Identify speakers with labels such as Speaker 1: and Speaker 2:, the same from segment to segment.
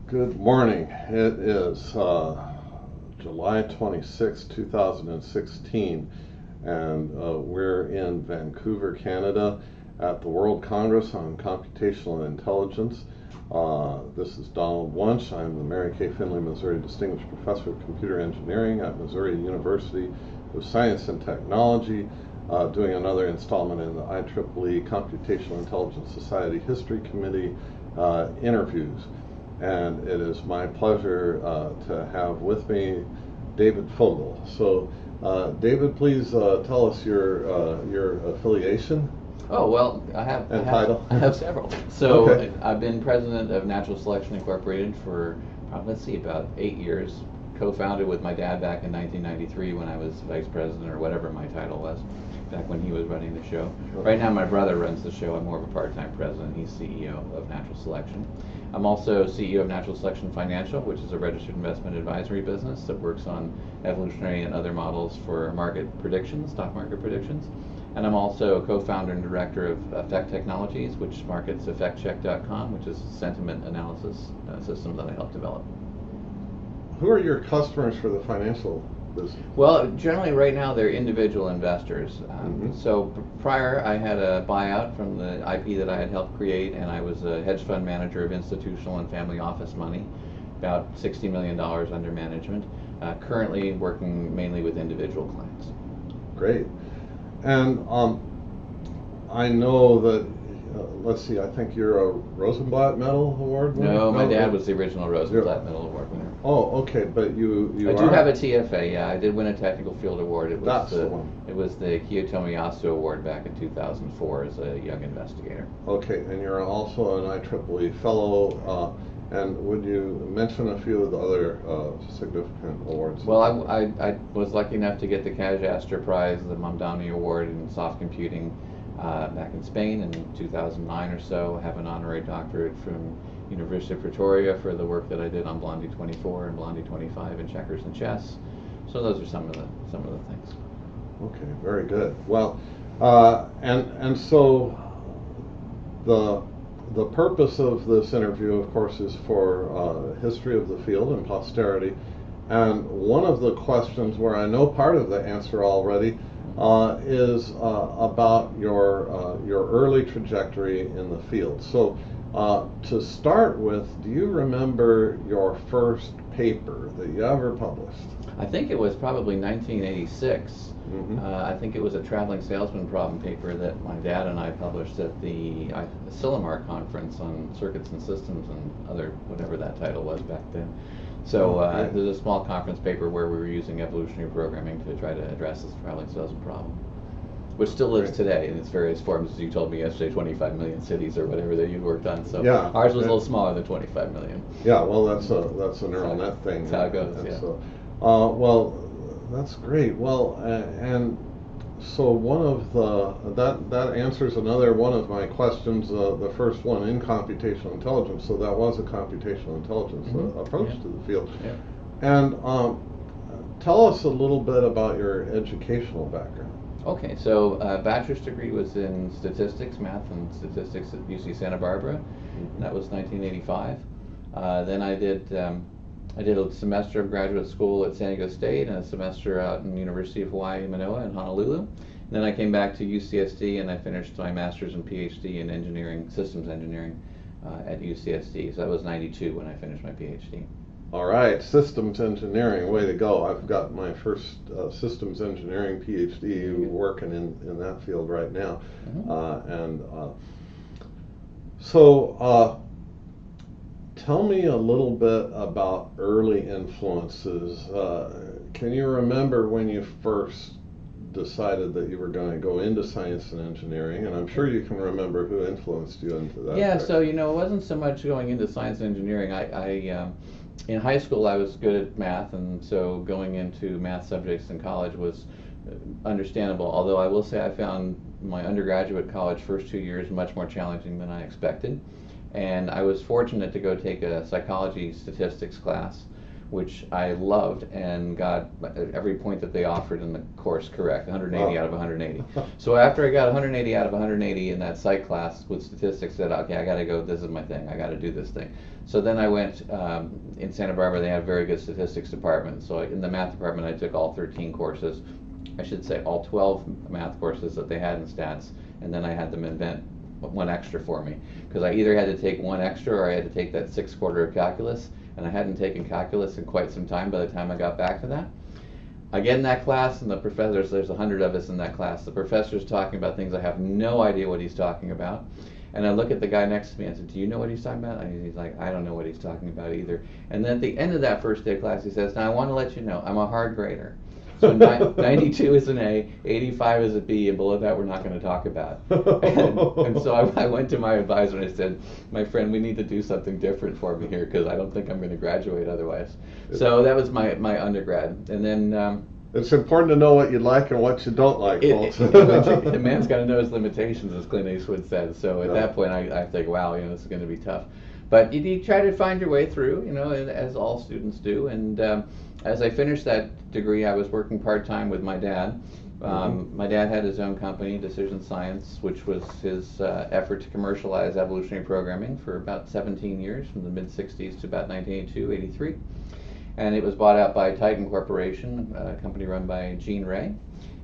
Speaker 1: Good morning. It is July 26, 2016, and we're in Vancouver, Canada at the World Congress on Computational Intelligence. This is Donald Wunsch. I'm the Mary Kay Finley, Missouri Distinguished Professor of Computer Engineering at Missouri University of Science and Technology, doing another installment in the IEEE Computational Intelligence Society History Committee interviews. And it is my pleasure to have with me David Fogel. So, David, please tell us your affiliation.
Speaker 2: Oh, well, I have several. So, okay. I've been president of Natural Selection Incorporated for, about 8 years. Co-founded with my dad back in 1993 when I was vice president, or whatever my title was, back when he was running the show. Sure. Right now my brother runs the show. I'm more of a part-time president. He's CEO of Natural Selection. I'm also CEO of Natural Selection Financial, which is a registered investment advisory business that works on evolutionary and other models for market predictions, stock market predictions. And I'm also co-founder and director of Effect Technologies, which markets EffectCheck.com, which is a sentiment analysis system that I helped develop.
Speaker 1: Who are your customers for the financial business?
Speaker 2: Well, generally right now they're individual investors. So prior I had a buyout from the IP that I had helped create, and I was a hedge fund manager of institutional and family office money, about $60 million under management. Currently working mainly with individual clients. Great.
Speaker 1: And I know that let's see, I think you're a Rosenblatt Medal Award winner?
Speaker 2: No, my dad was the original Rosenblatt Medal Award winner.
Speaker 1: Oh, okay, but you
Speaker 2: I do have a TFA, yeah. I did win a Technical Field Award. It was
Speaker 1: That's the one.
Speaker 2: It was the Kiyotomi Yasu Award back in 2004 as a young investigator.
Speaker 1: Okay, and you're also an IEEE Fellow, and would you mention a few of the other significant awards?
Speaker 2: Well, I was lucky enough to get the Kaj Astor Prize, the Mamdani Award in soft computing, back in Spain in 2009 or so. I have an honorary doctorate from University of Pretoria for the work that I did on Blondie 24 and Blondie 25 in checkers and chess. So those are some of the things.
Speaker 1: Okay, very good. Well, and so the purpose of this interview, of course, is for history of the field and posterity. And one of the questions where I know part of the answer already is about your early trajectory in the field. So to start with, do you remember your first paper that you ever published?
Speaker 2: I think it was probably 1986. I think it was a traveling salesman problem paper that my dad and I published at the Silomar conference on circuits and systems and other, whatever that title was back then. So there's a small conference paper where we were using evolutionary programming to try to address this traveling salesman problem, which still lives today in its various forms. As you told me yesterday, 25 million cities or whatever that you worked on. So
Speaker 1: yeah,
Speaker 2: ours was a little smaller than 25 million.
Speaker 1: Yeah, well, that's a neural net thing.
Speaker 2: That's how it goes. Yeah.
Speaker 1: So, well, that's great. Well, and so one of that answers another one of my questions. The first one in computational intelligence. So that was a computational intelligence approach to the field.
Speaker 2: Yeah.
Speaker 1: And tell us a little bit about your educational background.
Speaker 2: Okay, so bachelor's degree was in statistics, math and statistics at UC Santa Barbara. And that was 1985. Then I did a semester of graduate school at San Diego State and a semester out in University of Hawaii, Manoa in Honolulu. And then I came back to UCSD and I finished my master's and PhD in engineering, systems engineering at UCSD. So that was 92 when I finished my PhD.
Speaker 1: All right, systems engineering, way to go. I've got my first systems engineering PhD working in that field right now. So tell me a little bit about early influences. Can you remember when you first decided that you were going to go into science and engineering? And I'm sure you can remember who influenced you into that.
Speaker 2: Yeah, so it wasn't so much going into science and engineering. I in high school I was good at math, and so going into math subjects in college was understandable. Although I will say I found my undergraduate college first 2 years much more challenging than I expected. And I was fortunate to go take a psychology statistics class which I loved and got every point that they offered in the course correct, 180 out of 180. So after I got 180 out of 180 in that psych class with statistics, I said, okay, I got to go, this is my thing, I got to do this thing. So then I went, in Santa Barbara they have a very good statistics department, so in the math department I took all 13 courses, I should say all 12 math courses that they had in stats, and then I had them invent one extra for me, because I either had to take one extra or I had to take that 6th quarter of calculus, and I hadn't taken calculus in quite some time by the time I got back to that. I get in that class, and the professors, there's 100 of us in that class, the professor's talking about things I have no idea what he's talking about, and I look at the guy next to me and I said, do you know what he's talking about? And he's like, I don't know what he's talking about either. And then at the end of that first day of class he says, now I want to let you know, I'm a hard grader. So 92 is an A, 85 is a B, and below that we're not going to talk about. And so I went to my advisor and I said, my friend, we need to do something different for me here because I don't think I'm going to graduate otherwise. So that was my undergrad. And then...
Speaker 1: it's important to know what you like and what you don't like, folks.
Speaker 2: The man's got to know his limitations, as Clint Eastwood said. So at that point I think, wow, this is going to be tough. But you try to find your way through, as all students do. And as I finished that degree, I was working part-time with my dad. My dad had his own company, Decision Science, which was his effort to commercialize evolutionary programming for about 17 years, from the mid-60s to about 1982, 83. And it was bought out by Titan Corporation, a company run by Gene Ray.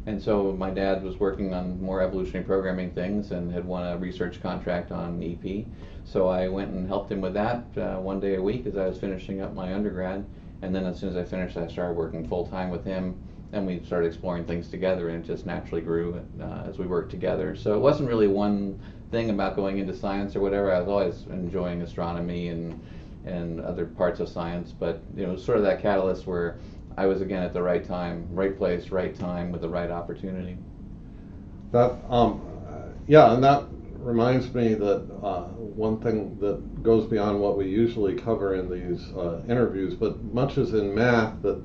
Speaker 2: And so my dad was working on more evolutionary programming things and had won a research contract on EP. So I went and helped him with that one day a week as I was finishing up my undergrad. And then as soon as I finished, I started working full-time with him. And we started exploring things together, and it just naturally grew as we worked together. So it wasn't really one thing about going into science or whatever. I was always enjoying astronomy and other parts of science, but it was sort of that catalyst where I was again at the right time, right place, right time, with the right opportunity.
Speaker 1: That, and that reminds me that one thing that goes beyond what we usually cover in these interviews, but much as in math, that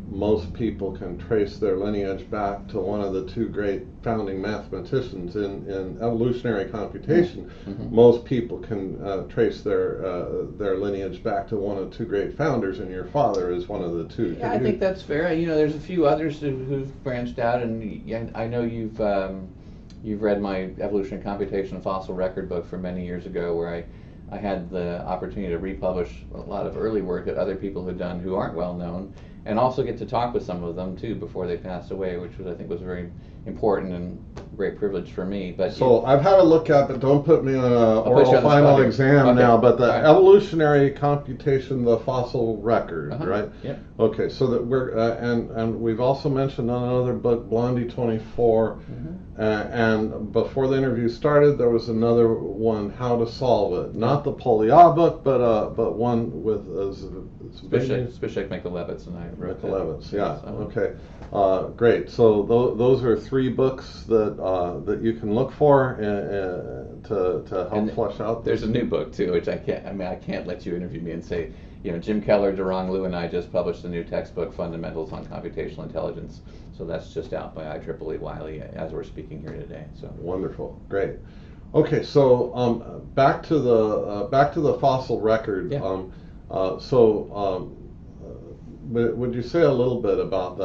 Speaker 1: most people can trace their lineage back to one of the two great founding mathematicians. In evolutionary computation, most people can trace their lineage back to one of the two great founders, and your father is one of the two.
Speaker 2: Yeah, I think that's fair. There's a few others who've branched out, and I know you've read my Evolutionary Computation Fossil Record book from many years ago, where I had the opportunity to republish a lot of early work that other people had done who aren't well known, and also get to talk with some of them too before they passed away, which I think was very important and great privilege for me. But
Speaker 1: so I've had a look at, but don't put me on an oral final exam now. But the Evolutionary Computation, the Fossil Record, right?
Speaker 2: Yep.
Speaker 1: Okay, so that we're and we've also mentioned another book, Blondie 24, and before the interview started, there was another one, How to Solve It, not the Polya book, but one with
Speaker 2: Zbyszek Mikulewicz and I wrote
Speaker 1: Mikulewicz, yeah. Okay, great. So those are 3 books that you can look for to help flesh out.
Speaker 2: There's a new book too, which I can't let you interview me and say, Jim Keller, Durang Liu, and I just published a new textbook, Fundamentals on Computational Intelligence. So that's just out by IEEE Wiley as we're speaking here today. So
Speaker 1: wonderful, great. Okay, so back to the fossil record.
Speaker 2: Yeah.
Speaker 1: Would you say a little bit about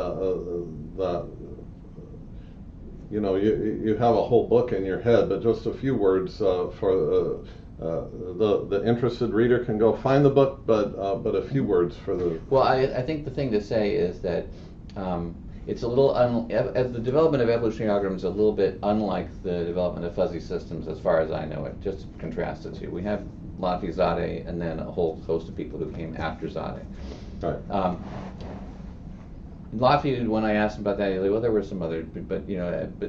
Speaker 1: you have a whole book in your head, but just a few words for the interested reader can go find the book, but a few words for the...
Speaker 2: Well, I think the thing to say is that it's a little, as the development of evolutionary algorithms is a little bit unlike the development of fuzzy systems as far as I know it, just to contrast the two. We have Lotfi Zadeh and then a whole host of people who came after Zadeh.
Speaker 1: Right.
Speaker 2: Lotfi, when I asked him about that, he was like, well, there were some other, but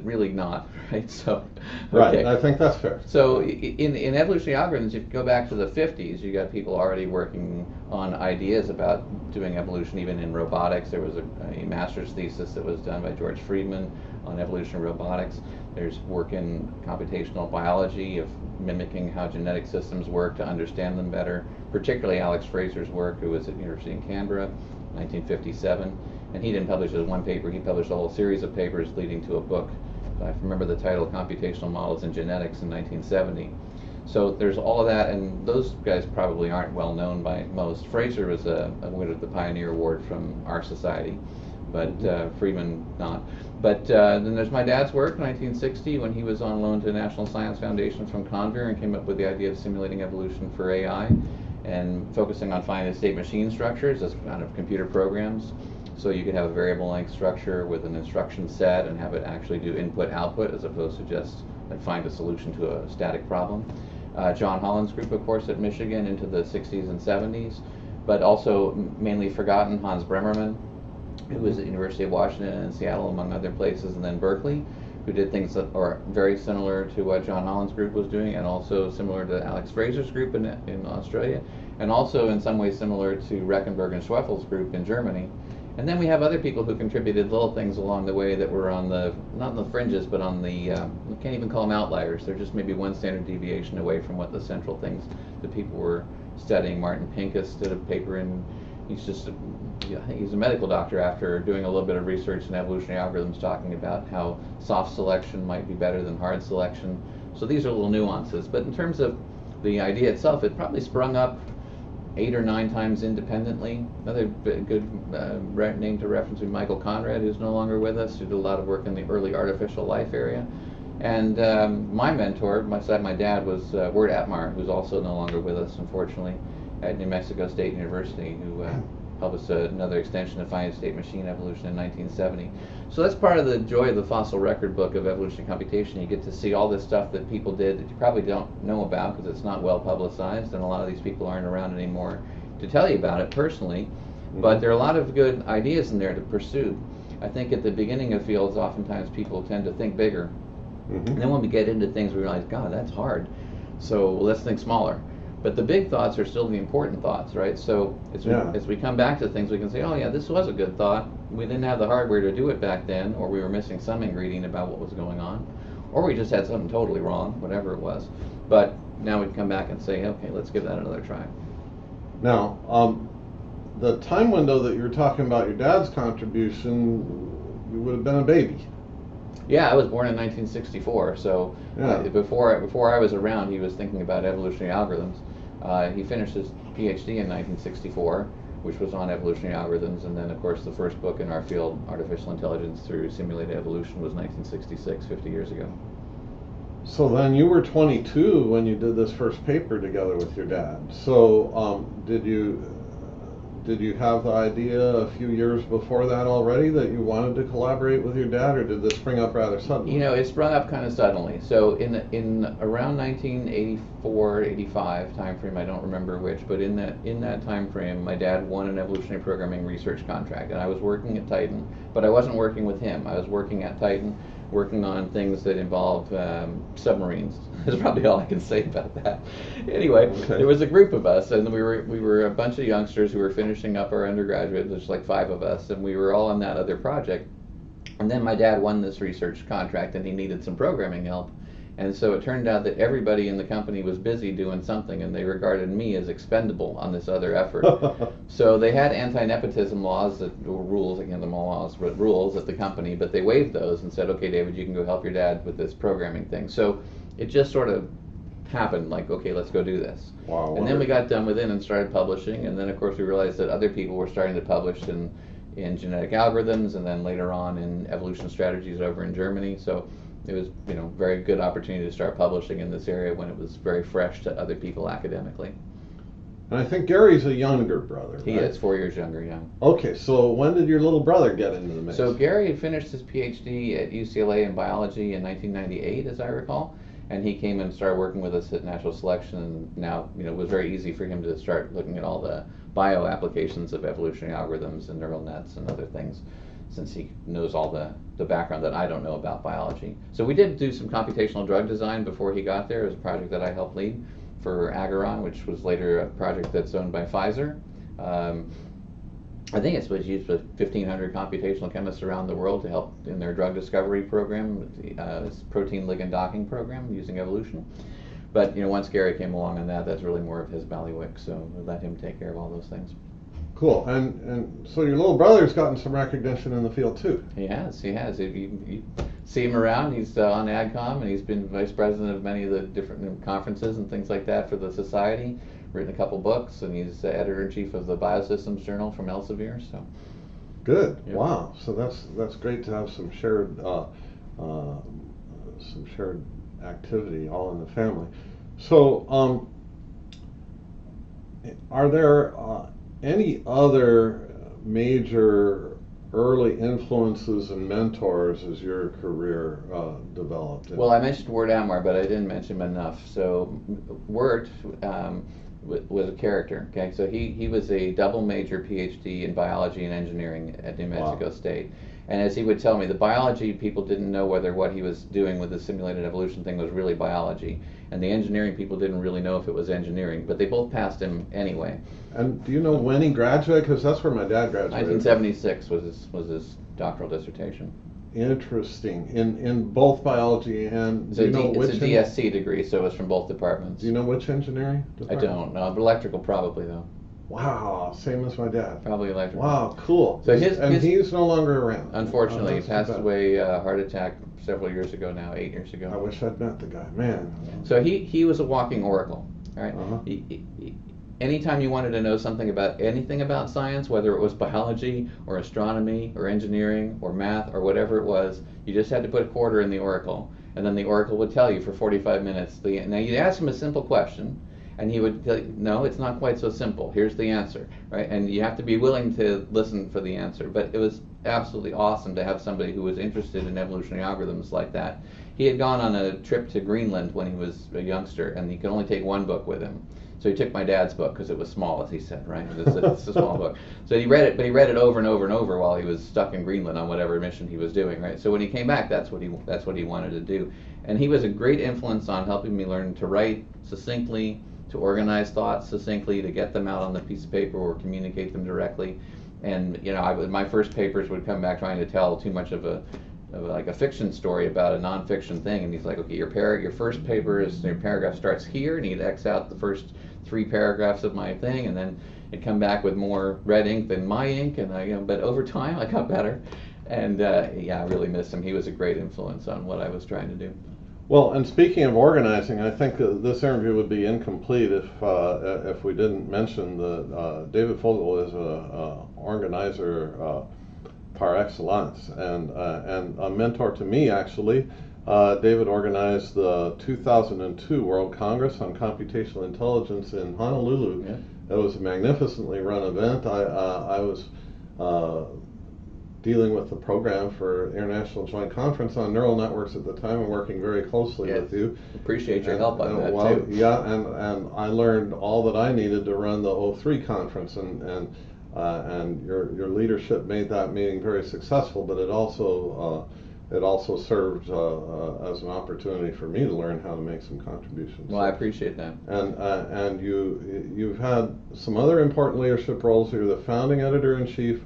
Speaker 2: really not, right? So,
Speaker 1: right, I think that's fair.
Speaker 2: So in evolutionary algorithms, if you go back to the 50s, you got people already working on ideas about doing evolution, even in robotics. There was a master's thesis that was done by George Friedman on evolutionary robotics. There's work in computational biology of mimicking how genetic systems work to understand them better, particularly Alex Fraser's work, who was at the University in Canberra, 1957. And he didn't publish just one paper, he published a whole series of papers leading to a book. I remember the title, Computational Models in Genetics, in 1970. So there's all of that, and those guys probably aren't well known by most. Fraser was a winner of the Pioneer Award from our society, but Friedman not. But then there's my dad's work, 1960, when he was on loan to the National Science Foundation from Convair and came up with the idea of simulating evolution for AI and focusing on finite state machine structures as kind of computer programs. So you could have a variable length structure with an instruction set and have it actually do input-output as opposed to just like find a solution to a static problem. John Holland's group, of course, at Michigan into the 60s and 70s, but also mainly forgotten Hans Bremermann, who was at the University of Washington and Seattle, among other places, and then Berkeley, who did things that are very similar to what John Holland's group was doing, and also similar to Alex Fraser's group in Australia, and also in some ways similar to Reckenberg and Schweffel's group in Germany. And then we have other people who contributed little things along the way that were on the, not on the fringes, but on the, we can't even call them outliers. They're just maybe one standard deviation away from what the central things that people were studying. Martin Pincus did a paper in, he's a medical doctor after doing a little bit of research in evolutionary algorithms talking about how soft selection might be better than hard selection. So these are little nuances. But in terms of the idea itself, it probably sprung up 8 or 9 times independently. Another good name to reference would be Michael Conrad, who's no longer with us, who did a lot of work in the early artificial life area. And my mentor, my dad, was Wirt Atmar, who's also no longer with us, unfortunately, at New Mexico State University, who published another extension of finite state machine evolution in 1970. So that's part of the joy of the fossil record book of evolutionary computation. You get to see all this stuff that people did that you probably don't know about because it's not well publicized, and a lot of these people aren't around anymore to tell you about it personally. But there are a lot of good ideas in there to pursue. I think at the beginning of fields, oftentimes people tend to think bigger. And then when we get into things, we realize, God, that's hard. So let's think smaller. But the big thoughts are still the important thoughts, right? So as we come back to things, we can say, oh yeah, this was a good thought. We didn't have the hardware to do it back then, or we were missing some ingredient about what was going on, or we just had something totally wrong, whatever it was. But now we can come back and say, okay, let's give that another try.
Speaker 1: Now, the time window that you were talking about, your dad's contribution, you would have been a baby.
Speaker 2: Yeah, I was born in 1964, so before I was around, he was thinking about evolutionary algorithms. He finished his PhD in 1964, which was on evolutionary algorithms, and then, of course, the first book in our field, Artificial Intelligence Through Simulated Evolution, was 1966, 50 years ago.
Speaker 1: So then you were 22 when you did this first paper together with your dad. So did you have the idea a few years before that already that you wanted to collaborate with your dad, or did this spring up rather suddenly?
Speaker 2: You know, it sprung up kind of suddenly. So in around 1984, 85 time frame, I don't remember which, but in that time frame, my dad won an evolutionary programming research contract, and I was working at Titan, but I wasn't working with him. I was working at Titan, working on things that involved submarines. That's probably all I can say about that. Anyway, There was a group of us, and we were a bunch of youngsters who were finishing up our undergraduate. There's like 5 of us, and we were all on that other project. And then my dad won this research contract, and he needed some programming help. And so it turned out that everybody in the company was busy doing something, and they regarded me as expendable on this other effort. So they had anti-nepotism laws, rules, I can't remember laws, but rules at the company, but they waived those and said, okay, David, you can go help your dad with this programming thing. So it just sort of happened, like, okay, let's go do this.
Speaker 1: Wow.
Speaker 2: And then we got done with it and started publishing, and then, of course, we realized that other people were starting to publish in genetic algorithms, and then later on in evolution strategies over in Germany. So it was, very good opportunity to start publishing in this area when it was very fresh to other people academically.
Speaker 1: And I think Gary's a younger brother, right?
Speaker 2: He is 4 years younger, yeah.
Speaker 1: Okay, so when did your little brother get into the mix?
Speaker 2: So Gary had finished his PhD at UCLA in biology in 1998, as I recall, and he came and started working with us at Natural Selection, and now, it was very easy for him to start looking at all the bio applications of evolutionary algorithms and neural nets and other things, since he knows all the background that I don't know about biology. So we did do some computational drug design before he got there. It was a project that I helped lead for Agaron, which was later a project that's owned by Pfizer. I think it was used with 1,500 computational chemists around the world to help in their drug discovery program, this protein ligand docking program using evolution. But once Gary came along on that, that's really more of his bailiwick, so we let him take care of all those things.
Speaker 1: Cool. And so your little brother's gotten some recognition in the field too.
Speaker 2: He has. He see him around. He's on AdCom, and he's been vice president of many of the different conferences and things like that for the society. Written a couple books, and he's editor-in-chief of the Biosystems Journal from Elsevier. So
Speaker 1: good.
Speaker 2: Yeah.
Speaker 1: Wow. So that's great to have some shared activity all in the family. So are there any other major early influences and mentors as your career developed?
Speaker 2: Well, I mentioned Wirt Amwar, but I didn't mention him enough. So Wirt was a character. Okay, so he was a double major PhD in biology and engineering at New Mexico State. And as he would tell me, the biology people didn't know whether what he was doing with the simulated evolution thing was really biology, and the engineering people didn't really know if it was engineering. But they both passed him anyway.
Speaker 1: And do you know when he graduated? Because that's where my dad graduated.
Speaker 2: 1976 was his doctoral dissertation.
Speaker 1: Interesting. In both biology and
Speaker 2: It's a DSC degree, so it's from both departments.
Speaker 1: Do you know which engineering department?
Speaker 2: I don't know, but electrical probably though.
Speaker 1: Wow, same as my dad.
Speaker 2: Probably electrical.
Speaker 1: Wow, cool.
Speaker 2: So
Speaker 1: he's no longer around.
Speaker 2: Unfortunately, he passed away heart attack several years ago now, 8 years ago.
Speaker 1: I wish I'd met the guy, man.
Speaker 2: So he was a walking oracle, right?
Speaker 1: Uh-huh.
Speaker 2: Anytime you wanted to know something about anything about science, whether it was biology or astronomy or engineering or math or whatever it was, you just had to put a quarter in the oracle, and then the oracle would tell you for 45 minutes. Now you'd ask him a simple question, and he would tell you, no, it's not quite so simple. Here's the answer, right? And you have to be willing to listen for the answer. But it was absolutely awesome to have somebody who was interested in evolutionary algorithms like that. He had gone on a trip to Greenland when he was a youngster, and he could only take one book with him. So he took my dad's book because it was small, as he said, right? It's a small book. So he read it, but he read it over and over and over while he was stuck in Greenland on whatever mission he was doing, right? So when he came back, that's what he wanted to do. And he was a great influence on helping me learn to write succinctly, to organize thoughts succinctly, to get them out on the piece of paper or communicate them directly. And my first papers would come back trying to tell too much of a fiction story about a nonfiction thing, and he's like, okay, your first paper is, your paragraph starts here, and he'd X out the first 3 paragraphs of my thing, and then it'd come back with more red ink than my ink, and but over time I got better, and I really miss him. He was a great influence on what I was trying to do.
Speaker 1: Well, and speaking of organizing, I think this interview would be incomplete if we didn't mention that David Fogel is an organizer par excellence, and a mentor to me, actually. David organized the 2002 World Congress on Computational Intelligence in Honolulu. Yeah. It was a magnificently run event. I was dealing with the program for International Joint Conference on Neural Networks at the time, and working very closely with you.
Speaker 2: Appreciate your help on that too.
Speaker 1: Yeah, and I learned all that I needed to run the 03 conference, and your leadership made that meeting very successful, but it also served as an opportunity for me to learn how to make some contributions.
Speaker 2: Well, I appreciate that.
Speaker 1: And you've had some other important leadership roles. You're the founding editor-in-chief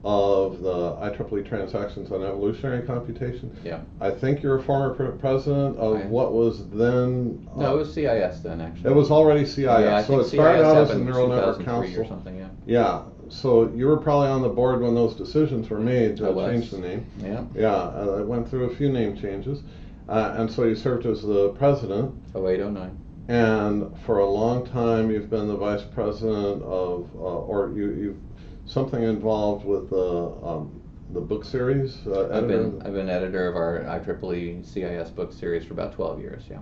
Speaker 1: of the IEEE Transactions on Evolutionary Computation.
Speaker 2: Yeah.
Speaker 1: I think you're a former president of what was then...
Speaker 2: no, it was CIS then, actually.
Speaker 1: It was already CIS.
Speaker 2: Yeah,
Speaker 1: so it started out as a Neural Network
Speaker 2: Council or something, yeah.
Speaker 1: Yeah. So you were probably on the board when those decisions were made to change the name.
Speaker 2: Yeah.
Speaker 1: Yeah, I went through a few name changes. And so you served as the president.
Speaker 2: 0809.
Speaker 1: And for a long time you've been the vice president of, you've something involved with the book series.
Speaker 2: I've been editor of our IEEE CIS book series for about 12 years. Yeah.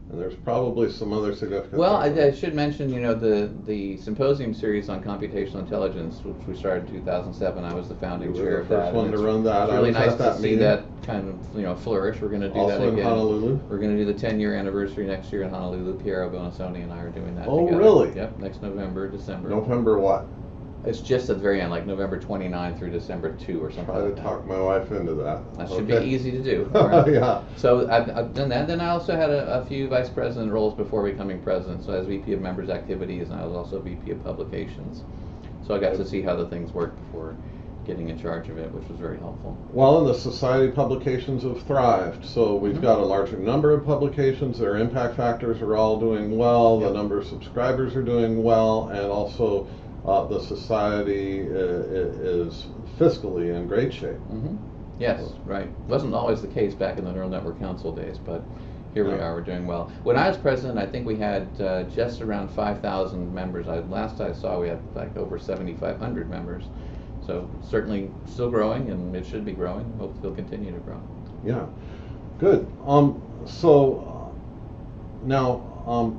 Speaker 1: And there's probably some other significant.
Speaker 2: Well, I should mention, the symposium series on computational intelligence, which we started in 2007. I was the founding chair of that.
Speaker 1: First one to run that.
Speaker 2: It's really nice to see that kind of flourish. We're going to do that again.
Speaker 1: Also in Honolulu.
Speaker 2: We're going to do the 10-year anniversary next year in Honolulu. Piero Bonasoni and I are doing that.
Speaker 1: Oh,
Speaker 2: together.
Speaker 1: Really?
Speaker 2: Yep. Next November, December.
Speaker 1: November what?
Speaker 2: It's just at the very end, like November 29 through December 2 or something.
Speaker 1: Try to talk my wife into that.
Speaker 2: That should be easy to do.
Speaker 1: Right. Yeah.
Speaker 2: So I've done that. Then I also had a few vice president roles before becoming president. So as VP of Members Activities, and I was also VP of Publications. So I got to see how the things worked before getting in charge of it, which was very helpful.
Speaker 1: Well, and the society publications have thrived. So we've got a larger number of publications. Their impact factors are all doing well. The number of subscribers are doing well, and also the society is fiscally in great shape.
Speaker 2: Yes, right. Wasn't always the case back in the Neural Network Council days, but here we are, we're doing well. When I was president, I think we had just around 5,000 members. Last I saw, we had like over 7,500 members. So certainly still growing, and it should be growing. Hope it'll continue to grow.
Speaker 1: Yeah, good. Now,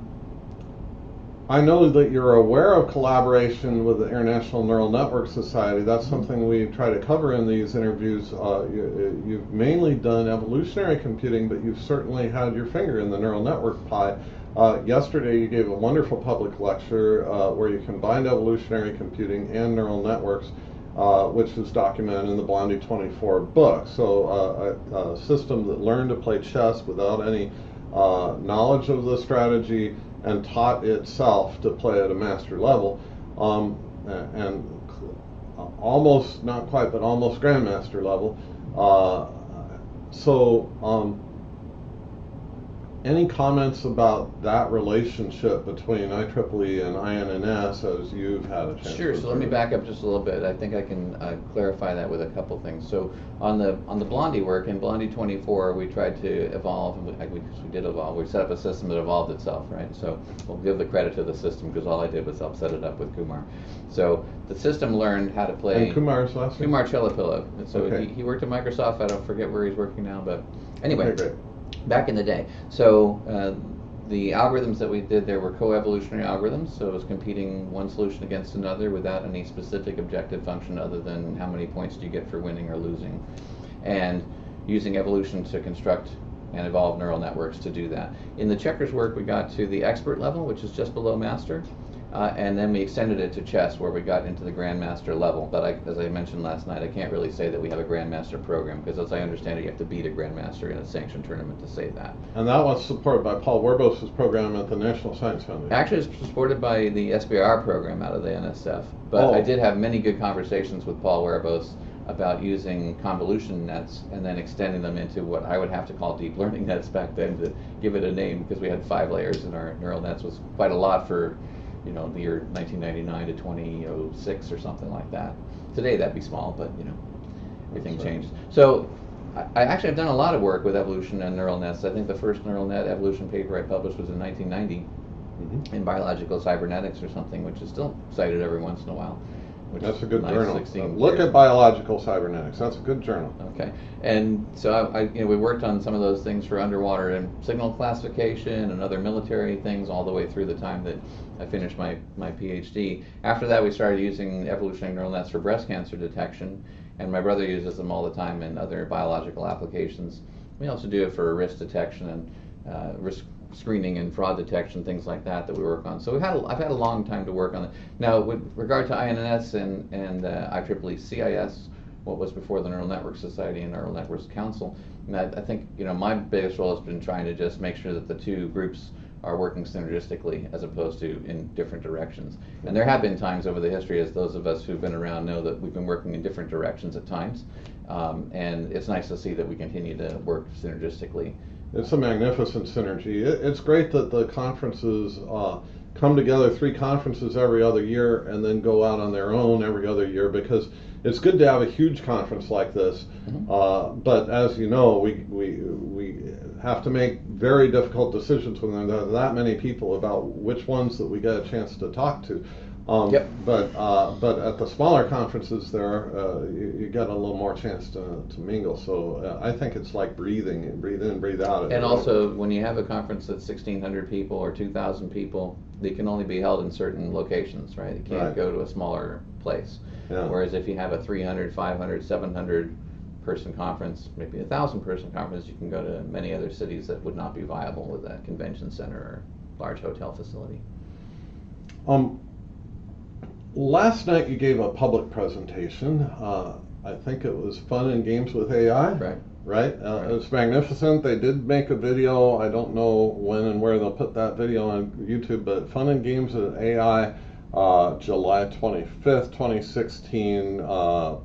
Speaker 1: I know that you're aware of collaboration with the International Neural Network Society. That's something we try to cover in these interviews. You've mainly done evolutionary computing, but you've certainly had your finger in the neural network pie. Yesterday you gave a wonderful public lecture where you combined evolutionary computing and neural networks, which is documented in the Blondie 24 book. So a system that learned to play chess without any knowledge of the strategy and taught itself to play at a master level, and almost, not quite, but almost grandmaster level. Any comments about that relationship between IEEE and INNS as you've had a chance?
Speaker 2: Sure. So let me back up just a little bit. I think I can clarify that with a couple things. So on the Blondie work, in Blondie 24, we tried to evolve, and we did evolve. We set up a system that evolved itself, right? So we'll give the credit to the system because all I did was help set it up with Kumar. So the system learned how to play.
Speaker 1: And Kumar's last name?
Speaker 2: Kumar Chellapillo. So
Speaker 1: okay.
Speaker 2: he worked at Microsoft. I don't forget where he's working now, but anyway.
Speaker 1: Okay, great.
Speaker 2: Back in the day. So the algorithms that we did there were co-evolutionary algorithms, so it was competing one solution against another without any specific objective function other than how many points do you get for winning or losing, and using evolution to construct and evolve neural networks to do that. In the checkers work, we got to the expert level, which is just below master, and then we extended it to chess, where we got into the grandmaster level. But as I mentioned last night, I can't really say that we have a grandmaster program, because as I understand it, you have to beat a grandmaster in a sanctioned tournament to say that.
Speaker 1: And that was supported by Paul Werbos' program at the National Science Foundation.
Speaker 2: Actually, it's supported by the SBIR program out of the NSF. But I did have many good conversations with Paul Werbos about using convolution nets and then extending them into what I would have to call deep learning nets back then, to give it a name, because we had 5 layers in our neural nets. Was quite a lot for the year 1999 to 2006 or something like that. Today that'd be small, but everything changed. So I actually have done a lot of work with evolution and neural nets. I think the first neural net evolution paper I published was in 1990 in Biological Cybernetics or something, which is still cited every once in a while.
Speaker 1: That's a good
Speaker 2: nice
Speaker 1: journal. Look at Biological Cybernetics. That's a good journal.
Speaker 2: Okay, and so we worked on some of those things for underwater and signal classification and other military things all the way through the time that I finished my PhD. After that, we started using evolutionary neural nets for breast cancer detection, and my brother uses them all the time in other biological applications. We also do it for risk detection and risk screening and fraud detection, things like that we work on. So I've had a long time to work on it. Now, with regard to INNS and IEEE CIS, what was before the Neural Network Society and Neural Networks Council, and I think my biggest role has been trying to just make sure that the two groups are working synergistically as opposed to in different directions. And there have been times over the history, as those of us who've been around know, that we've been working in different directions at times. And it's nice to see that we continue to work synergistically.
Speaker 1: It's a magnificent synergy. It's great that the conferences come together, 3 conferences every other year, and then go out on their own every other year, because it's good to have a huge conference like this. Mm-hmm. But as you know, we have to make very difficult decisions when there are that many people about which ones that we get a chance to talk to.
Speaker 2: Yep.
Speaker 1: But at the smaller conferences, you get a little more chance to mingle. So I think it's like breathing, breathe in, breathe out.
Speaker 2: And also, when you have a conference that's 1,600 people or 2,000 people, they can only be held in certain locations, right? You can't go to a smaller place. Yeah. Whereas if you have a 300, 500, 700 person conference, maybe 1,000 person conference, you can go to many other cities that would not be viable with a convention center or large hotel facility.
Speaker 1: Last night you gave a public presentation. I think it was Fun and Games with AI. Right. It was magnificent. They did make a video. I don't know when and where they'll put that video on YouTube, but Fun and Games with AI, July 25th, 2016,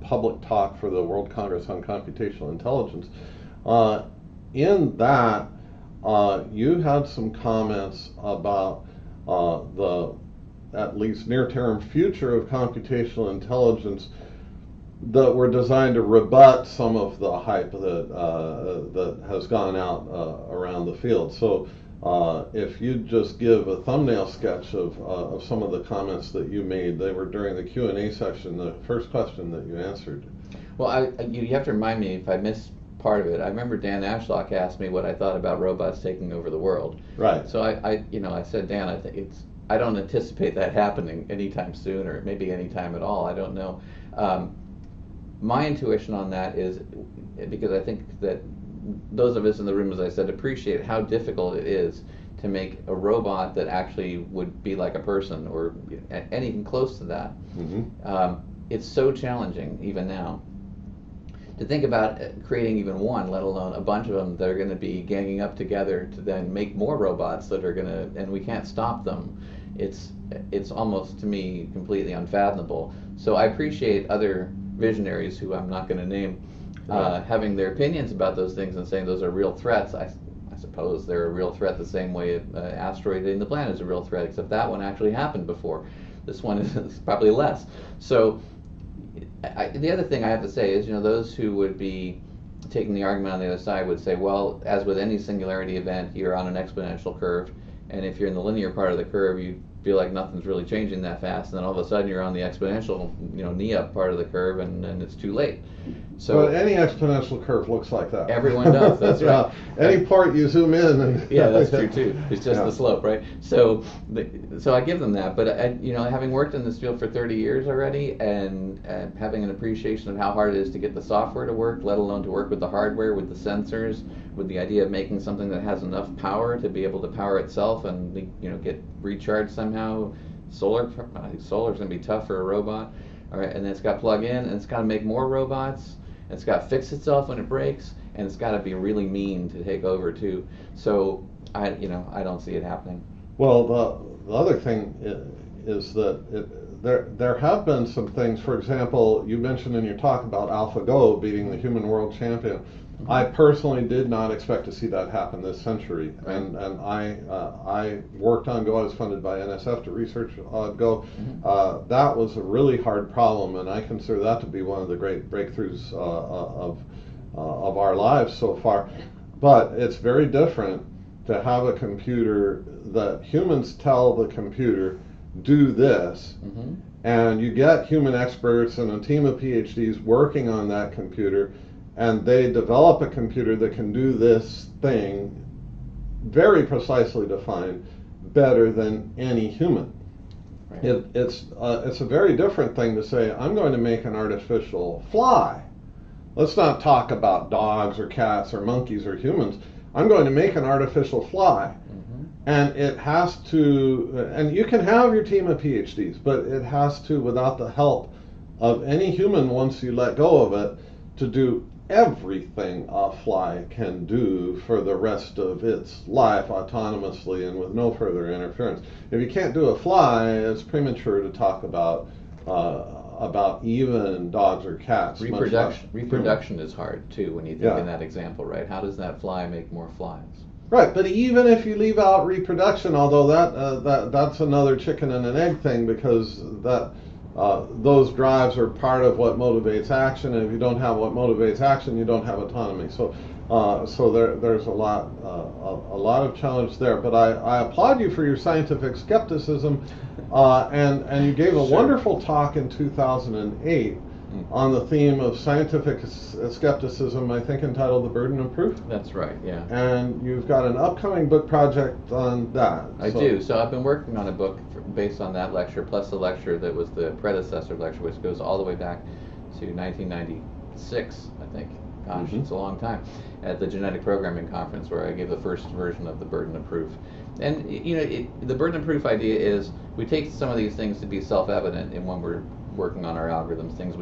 Speaker 1: public talk for the World Congress on Computational Intelligence. In that, you had some comments about the at least near-term future of computational intelligence that were designed to rebut some of the hype that has gone out around the field. So if you just give a thumbnail sketch of some of the comments that you made, they were during the Q&A session, the first question that you answered.
Speaker 2: Well, you have to remind me if I missed part of it. I remember Dan Ashlock asked me what I thought about robots taking over the world.
Speaker 1: Right.
Speaker 2: So I said, Dan, I don't anticipate that happening anytime soon, or maybe anytime at all. I don't know. My intuition on that is because I think that those of us in the room, as I said, appreciate how difficult it is to make a robot that actually would be like a person or anything close to that.
Speaker 1: Mm-hmm.
Speaker 2: It's so challenging even now to think about creating even one, let alone a bunch of them that are going to be ganging up together to then make more robots that are going to, and we can't stop them. It's almost, to me, completely unfathomable. So I appreciate other visionaries, who I'm not going to name, having their opinions about those things and saying those are real threats. I suppose they're a real threat the same way asteroid hitting the planet is a real threat, except that one actually happened before. This one is probably less. So the other thing I have to say is, those who would be taking the argument on the other side would say, well, as with any singularity event, you're on an exponential curve, and if you're in the linear part of the curve, you feel like nothing's really changing that fast, and then all of a sudden you're on the exponential, knee up part of the curve, and it's too late. So
Speaker 1: but any exponential curve looks like that.
Speaker 2: Everyone does. That's right.
Speaker 1: Any part you zoom in, and
Speaker 2: yeah, that's true too. It's just the slope, right? So I give them that. But having worked in this field for 30 years already, and having an appreciation of how hard it is to get the software to work, let alone to work with the hardware, with the sensors, with the idea of making something that has enough power to be able to power itself and get recharged somehow. Solar's going to be tough for a robot. All right, and then it's got to plug in, and it's got to make more robots, and it's got to fix itself when it breaks, and it's got to be really mean to take over too. So I don't see it happening.
Speaker 1: Well, the other thing is that there have been some things. For example, you mentioned in your talk about AlphaGo beating the human world champion. Mm-hmm. I personally did not expect to see that happen this century, right. and I worked on Go. I was funded by NSF to research Go. Mm-hmm. That was a really hard problem, and I consider that to be one of the great breakthroughs of our lives so far. But it's very different to have a computer that humans tell the computer, do this, mm-hmm. and you get human experts and a team of PhDs working on that computer, and they develop a computer that can do this thing very precisely defined better than any human. Right. It's a very different thing to say, I'm going to make an artificial fly. Let's not talk about dogs or cats or monkeys or humans. I'm going to make an artificial fly. Mm-hmm. And it has to, and you can have your team of PhDs, but it has to, without the help of any human once you let go of it, to do everything a fly can do for the rest of its life autonomously and with no further interference. If you can't do a fly, it's premature to talk about even dogs or cats.
Speaker 2: Reproduction is hard too when you think in that example, right? How does that fly make more flies?
Speaker 1: Right, but even if you leave out reproduction, although that's another chicken and an egg thing, because those drives are part of what motivates action, and if you don't have what motivates action, you don't have autonomy. So there's a lot of challenge there. But I applaud you for your scientific skepticism, and you gave a wonderful talk in 2008 on the theme of scientific skepticism, I think entitled The Burden of Proof.
Speaker 2: That's right, yeah.
Speaker 1: And you've got an upcoming book project on that.
Speaker 2: I do. So I've been working on a book based on that lecture, plus the lecture that was the predecessor lecture, which goes all the way back to 1996, I think. Gosh, mm-hmm. It's a long time. At the Genetic Programming Conference, where I gave the first version of The Burden of Proof. And, the burden of proof idea is we take some of these things to be self-evident, and when we're working on our algorithms, things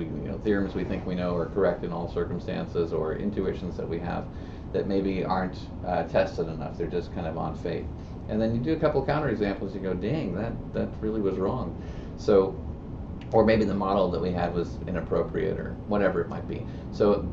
Speaker 2: theorems we think we know are correct in all circumstances, or intuitions that we have that maybe aren't tested enough. They're just kind of on faith. And then you do a couple counterexamples, you go, dang, that really was wrong. So, or maybe the model that we had was inappropriate, or whatever it might be. So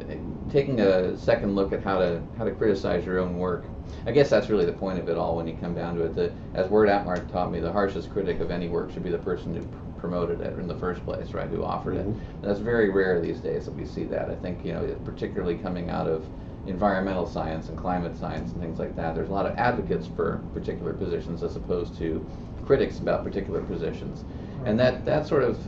Speaker 2: taking a second look at how to criticize your own work I guess that's really the point of it all when you come down to it. As Word Atmark taught me, the harshest critic of any work should be the person who promoted it in the first place, right? Who offered it. That's very rare these days that we see that. I think particularly coming out of environmental science and climate science and things like that, there's a lot of advocates for particular positions as opposed to critics about particular positions. And that sort of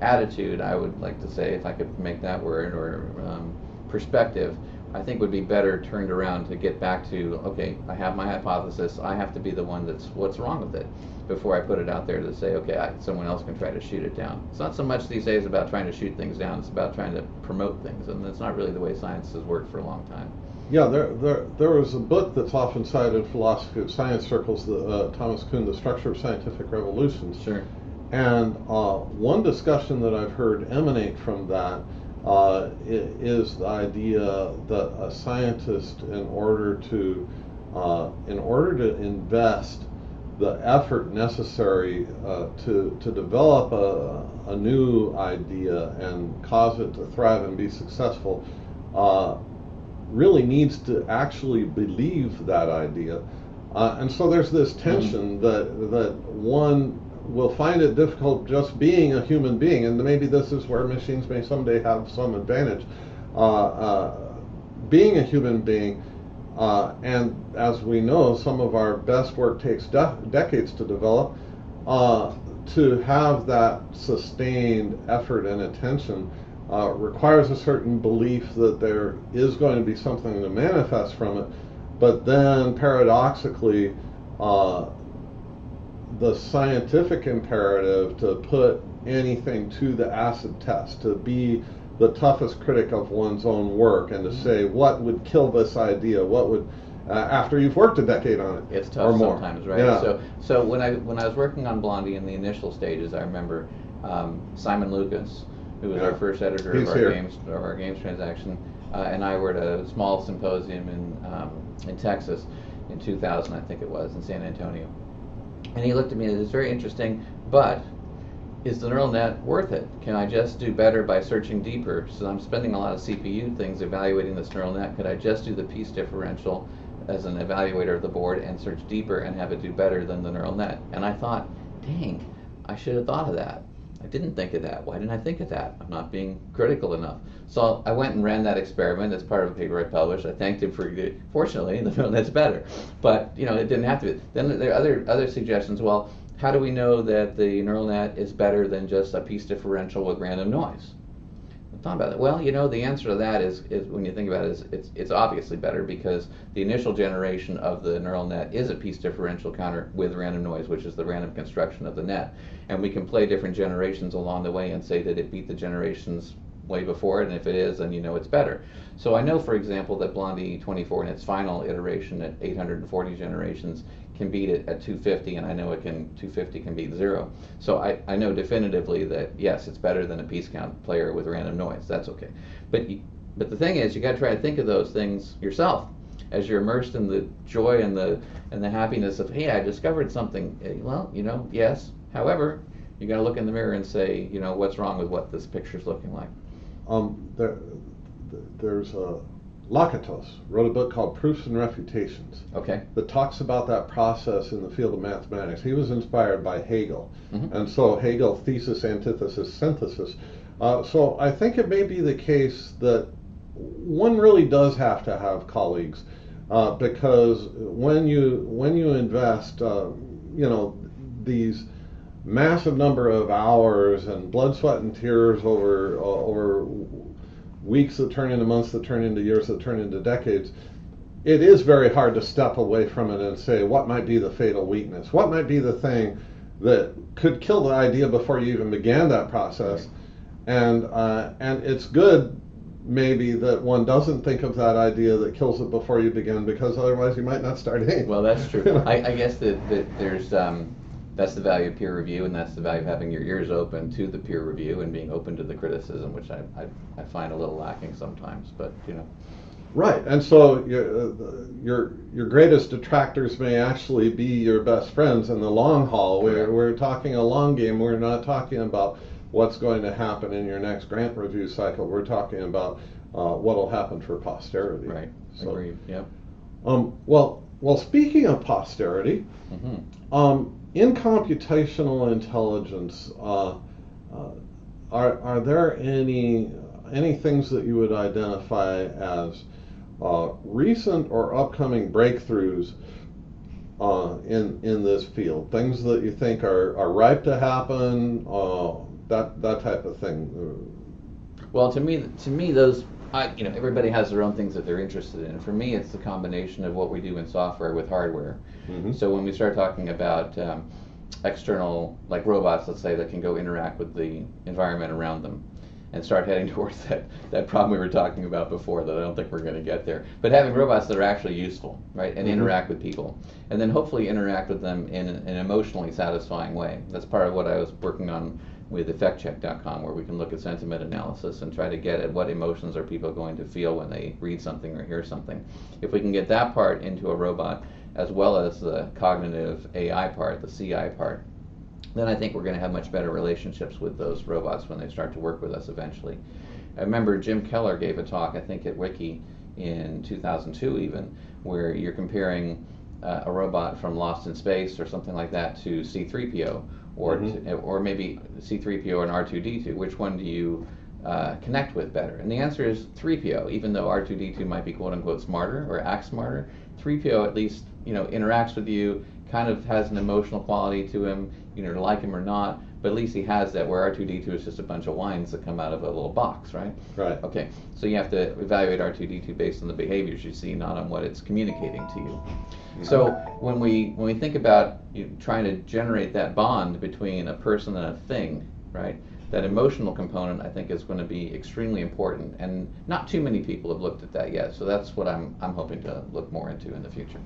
Speaker 2: attitude, I would like to say, if I could make that word, or perspective, I think would be better turned around to get back to, okay, I have my hypothesis, I have to be the one that's what's wrong with it before I put it out there to say, okay, someone else can try to shoot it down. It's not so much these days about trying to shoot things down, it's about trying to promote things, and that's not really the way science has worked for a long time.
Speaker 1: Yeah, there was a book that's often cited in philosophy of science circles, Thomas Kuhn, The Structure of Scientific Revolutions.
Speaker 2: Sure.
Speaker 1: And one discussion that I've heard emanate from that is the idea that a scientist, in order to invest the effort necessary to develop a new idea and cause it to thrive and be successful, really needs to actually believe that idea. And so there's this tension that one will find it difficult just being a human being, and maybe this is where machines may someday have some advantage. Being a human being, and as we know, some of our best work takes decades to develop, to have that sustained effort and attention requires a certain belief that there is going to be something to manifest from it, but then paradoxically, the scientific imperative to put anything to the acid test, to be the toughest critic of one's own work, and to say what would kill this idea, what would, after you've worked a decade on it,
Speaker 2: it's tough
Speaker 1: or more.
Speaker 2: Sometimes, right?
Speaker 1: Yeah.
Speaker 2: So when I was working on Blondie in the initial stages, I remember Simon Lucas, who was our first editor of our games transaction, and I were at a small symposium in Texas in 2000, I think it was, in San Antonio. And he looked at me and said, it's very interesting, but is the neural net worth it? Can I just do better by searching deeper? So I'm spending a lot of CPU things evaluating this neural net. Could I just do the piece differential as an evaluator of the board and search deeper and have it do better than the neural net? And I thought, dang, I should have thought of that. I didn't think of that. Why didn't I think of that? I'm not being critical enough. So I went and ran that experiment as part of a paper I published. I thanked him for it. Fortunately, the neural net's better. But it didn't have to be. Then there are other suggestions. Well, how do we know that the neural net is better than just a piece differential with random noise? I thought about it. Well, the answer to that is when you think about it, it's obviously better, because the initial generation of the neural net is a piece differential counter with random noise, which is the random construction of the net. And we can play different generations along the way and say that it beat the generations way before it, and if it is, then it's better. So I know, for example, that Blondie 24 in its final iteration at 840 generations can beat it at 250, and I know 250 can beat 0. So I know definitively that, yes, it's better than a piece count player with random noise. That's okay. But the thing is, you got to try to think of those things yourself as you're immersed in the joy and the happiness of, hey, I discovered something. Well, yes. However, you got to look in the mirror and say, what's wrong with what this picture's looking like.
Speaker 1: There's Lakatos wrote a book called Proofs and Refutations.
Speaker 2: Okay.
Speaker 1: That talks about that process in the field of mathematics. He was inspired by Hegel,
Speaker 2: mm-hmm.
Speaker 1: and so Hegel, thesis, antithesis, synthesis. So I think it may be the case that one really does have to have colleagues, because when you invest, these massive number of hours and blood, sweat, and tears over weeks that turn into months, that turn into years, that turn into decades, it is very hard to step away from it and say, what might be the fatal weakness? What might be the thing that could kill the idea before you even began that process? And it's good maybe that one doesn't think of that idea that kills it before you begin, because otherwise you might not start anything.
Speaker 2: Well, that's true. I guess that there's that's the value of peer review, and that's the value of having your ears open to the peer review and being open to the criticism, which I find a little lacking sometimes. But
Speaker 1: Right, and so your greatest detractors may actually be your best friends in the long haul. We're talking a long game. We're not talking about what's going to happen in your next grant review cycle. We're talking about what will happen for posterity.
Speaker 2: Right.
Speaker 1: So,
Speaker 2: agreed. Yep.
Speaker 1: Well, speaking of posterity, in computational intelligence, are there any things that you would identify as recent or upcoming breakthroughs in this field? Things that you think are ripe to happen, that type of thing.
Speaker 2: Well, to me, those everybody has their own things that they're interested in. For me, it's the combination of what we do in software with hardware. So when we start talking about external, like robots, let's say, that can go interact with the environment around them, and start heading towards that problem we were talking about before, that I don't think we're going to get there. But having robots that are actually useful, right, and interact with people, and then hopefully interact with them in an emotionally satisfying way. That's part of what I was working on with effectcheck.com, where we can look at sentiment analysis and try to get at what emotions are people going to feel when they read something or hear something. If we can get that part into a robot, as well as the cognitive AI part, the CI part, then I think we're going to have much better relationships with those robots when they start to work with us eventually. I remember Jim Keller gave a talk, I think at Wiki in 2002 even, where you're comparing a robot from Lost in Space or something like that to C-3PO, or maybe C-3PO and R2-D2. Which one do you connect with better? And the answer is 3PO, even though R2-D2 might be quote-unquote smarter or act smarter. 3PO at least interacts with you, kind of has an emotional quality to him, to like him or not, but at least he has that, where R2-D2 is just a bunch of whines that come out of a little box, right?
Speaker 1: Right.
Speaker 2: Okay, so you have to evaluate R2-D2 based on the behaviors you see, not on what it's communicating to you. So when we think about trying to generate that bond between a person and a thing, right, that emotional component I think is going to be extremely important, and not too many people have looked at that yet. So that's what I'm hoping to look more into in the future.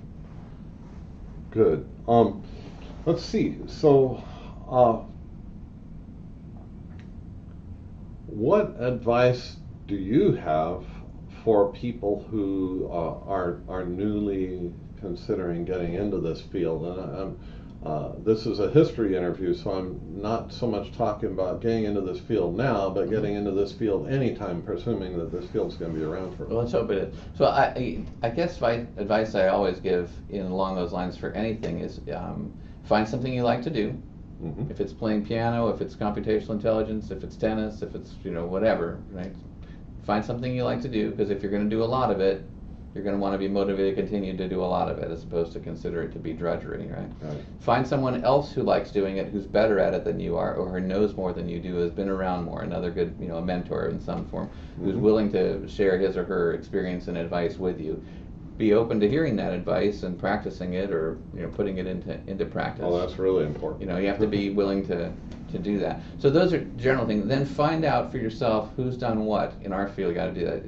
Speaker 1: Good. Let's see. So, what advice do you have for people who are newly considering getting into this field? And this is a history interview, so I'm not so much talking about getting into this field now, but getting into this field anytime, presuming that this field's going to be around for a while.
Speaker 2: Well, let's hope it is. So I guess advice I always give along those lines for anything is find something you like to do. If it's playing piano, if it's computational intelligence, if it's tennis, if it's whatever, right? Find something you like to do, because if you're going to do a lot of it, you're going to want to be motivated to continue to do a lot of it, as opposed to consider it to be drudgery, right? Find someone else who likes doing it, who's better at it than you are, or who knows more than you do, has been around more, another good, a mentor in some form, who's willing to share his or her experience and advice with you. Be open to hearing that advice and practicing it, or putting it into practice.
Speaker 1: Oh, that's really important.
Speaker 2: You have to be willing to do that. So those are general things. Then find out for yourself who's done what. In our field, you got to do that.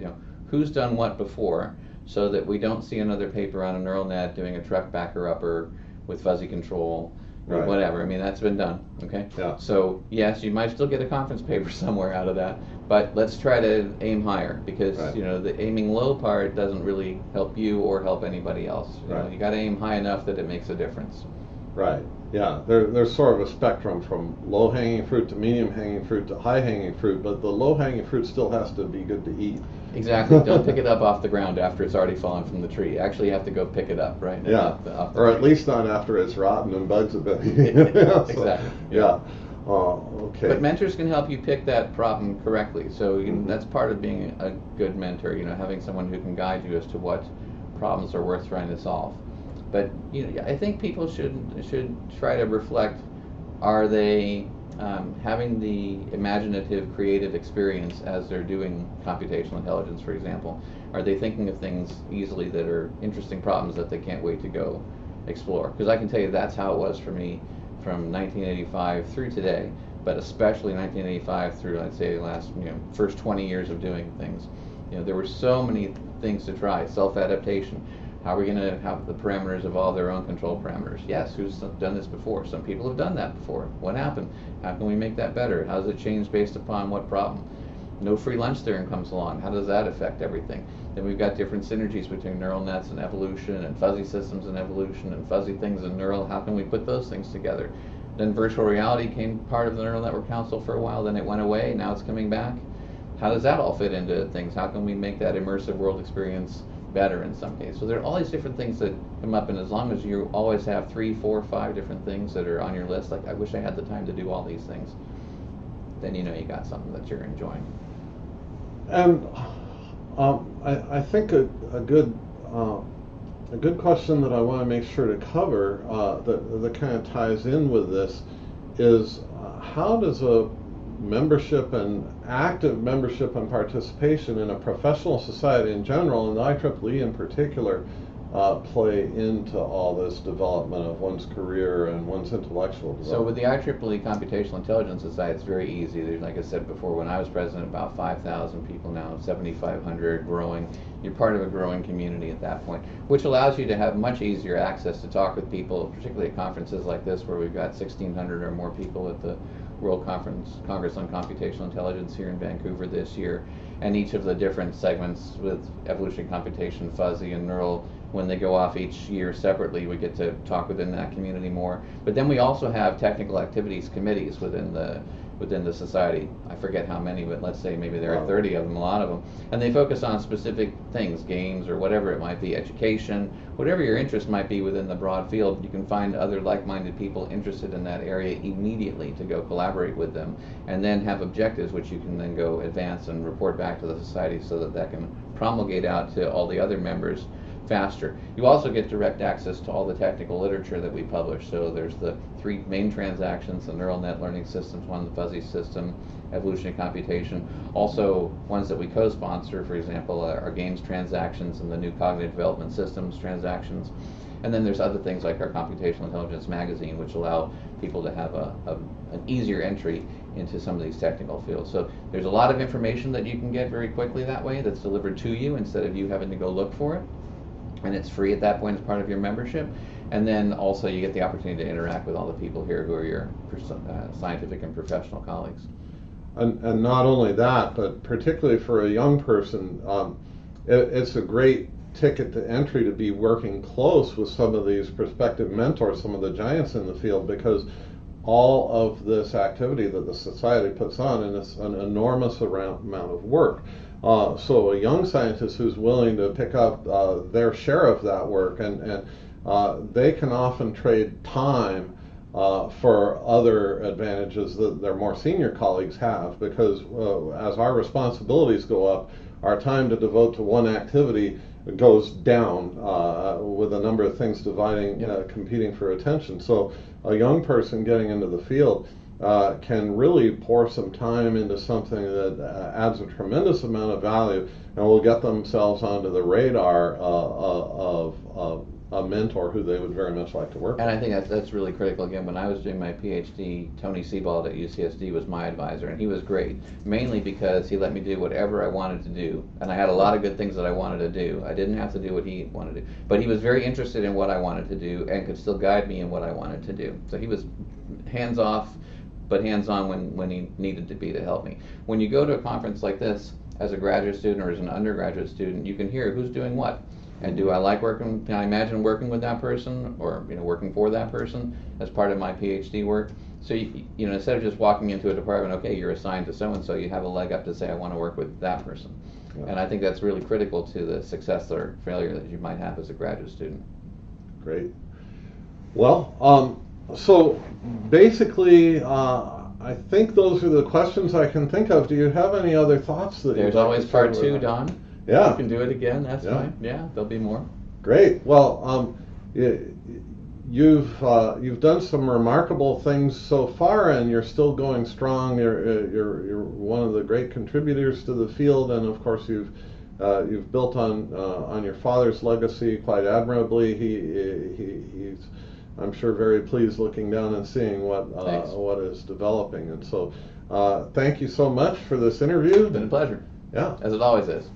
Speaker 2: Who's done what before, so that we don't see another paper on a neural net doing a truck backer upper with fuzzy control, or whatever. I mean, that's been done. Okay.
Speaker 1: Yeah.
Speaker 2: So yes, you might still get a conference paper somewhere out of that, but let's try to aim higher, because the aiming low part doesn't really help you or help anybody else. You got to aim high enough that it makes a difference.
Speaker 1: Right. Yeah. There's sort of a spectrum from low hanging fruit to medium hanging fruit to high hanging fruit, but the low hanging fruit still has to be good to eat.
Speaker 2: Exactly. Don't pick it up off the ground after it's already fallen from the tree. Actually, you have to go pick it up, right?
Speaker 1: Yeah. Or at least not after it's rotten and bugs have been.
Speaker 2: Exactly.
Speaker 1: Yeah. Okay.
Speaker 2: But mentors can help you pick that problem correctly. So that's part of being a good mentor. Having someone who can guide you as to what problems are worth trying to solve. But I think people should try to reflect: are they having the imaginative, creative experience as they're doing computational intelligence, for example? Are they thinking of things easily that are interesting problems that they can't wait to go explore? Because I can tell you that's how it was for me from 1985 through today, but especially 1985 through, I'd say, the last first 20 years of doing things. There were so many things to try. Self-adaptation. How are we going to have the parameters evolve their own control parameters? Yes, who's done this before? Some people have done that before. What happened? How can we make that better? How does it change based upon what problem? No free lunch theorem comes along. How does that affect everything? Then we've got different synergies between neural nets and evolution, and fuzzy systems and evolution, and fuzzy things and neural. How can we put those things together? Then virtual reality came part of the Neural Network Council for a while. Then it went away. Now it's coming back. How does that all fit into things? How can we make that immersive world experience better in some cases. So there are all these different things that come up, and as long as you always have 3, 4, 5 different things that are on your list, like I wish I had the time to do all these things, then you know you got something that you're enjoying.
Speaker 1: And I think a good question that I want to make sure to cover that kind of ties in with this is how does a membership and active membership and participation in a professional society in general, and the IEEE in particular, play into all this development of one's career and one's intellectual development?
Speaker 2: So with the IEEE Computational Intelligence Society, it's very easy. There's, like I said before, when I was president, about 5,000 people now, 7,500 growing. You're part of a growing community at that point, which allows you to have much easier access to talk with people, particularly at conferences like this, where we've got 1,600 or more people at the World Congress on Computational Intelligence here in Vancouver this year, and each of the different segments with evolution, computation, fuzzy, and neural, when they go off each year separately, we get to talk within that community more. But then we also have technical activities committees within the society. I forget how many, but let's say maybe there are 30 of them, a lot of them, and they focus on specific things, games or whatever it might be, education, whatever your interest might be within the broad field. You can find other like-minded people interested in that area immediately to go collaborate with them, and then have objectives which you can then go advance and report back to the society so that that can promulgate out to all the other members faster. You also get direct access to all the technical literature that we publish. So there's the 3 main transactions, the neural net learning systems, one the fuzzy system, evolution and computation. Also ones that we co-sponsor, for example, our games transactions and the new cognitive development systems transactions. And then there's other things like our computational intelligence magazine, which allow people to have an easier entry into some of these technical fields. So there's a lot of information that you can get very quickly that way, that's delivered to you instead of you having to go look for it. And it's free at that point as part of your membership. And then also you get the opportunity to interact with all the people here who are your scientific and professional colleagues.
Speaker 1: And not only that, but particularly for a young person, it's a great ticket to entry to be working close with some of these prospective mentors, some of the giants in the field, because all of this activity that the society puts on, and it's an enormous amount of work. So a young scientist who's willing to pick up their share of that work, and they can often trade time for other advantages that their more senior colleagues have, because as our responsibilities go up, our time to devote to one activity goes down with a number of things dividing, competing for attention. So a young person getting into the field can really pour some time into something that adds a tremendous amount of value, and will get themselves onto the radar of a mentor who they would very much like to work with.
Speaker 2: And I think that's really critical. Again, when I was doing my PhD, Tony Sebald at UCSD was my advisor, and he was great, mainly because he let me do whatever I wanted to do, and I had a lot of good things that I wanted to do. I didn't have to do what he wanted to do, but he was very interested in what I wanted to do and could still guide me in what I wanted to do. So he was hands off, but hands-on when he needed to be to help me. When you go to a conference like this, as a graduate student or as an undergraduate student, you can hear who's doing what. And do I like working, can I imagine working with that person, or working for that person as part of my PhD work? So you know, instead of just walking into a department, okay, you're assigned to so-and-so, you have a leg up to say, I want to work with that person. Yeah. And I think that's really critical to the success or failure that you might have as a graduate student.
Speaker 1: Great. Well, so basically, I think those are the questions I can think of. Do you have any other thoughts that
Speaker 2: There's always part 2, Don.
Speaker 1: Yeah.
Speaker 2: You can do it again, that's fine. Yeah, there'll be more.
Speaker 1: Great. Well, you've done some remarkable things so far, and you're still going strong. You're one of the great contributors to the field, and of course you've built on your father's legacy quite admirably. He's I'm sure very pleased looking down and seeing what is developing. And so thank you so much for this interview.
Speaker 2: It's been a pleasure.
Speaker 1: Yeah.
Speaker 2: As it always is.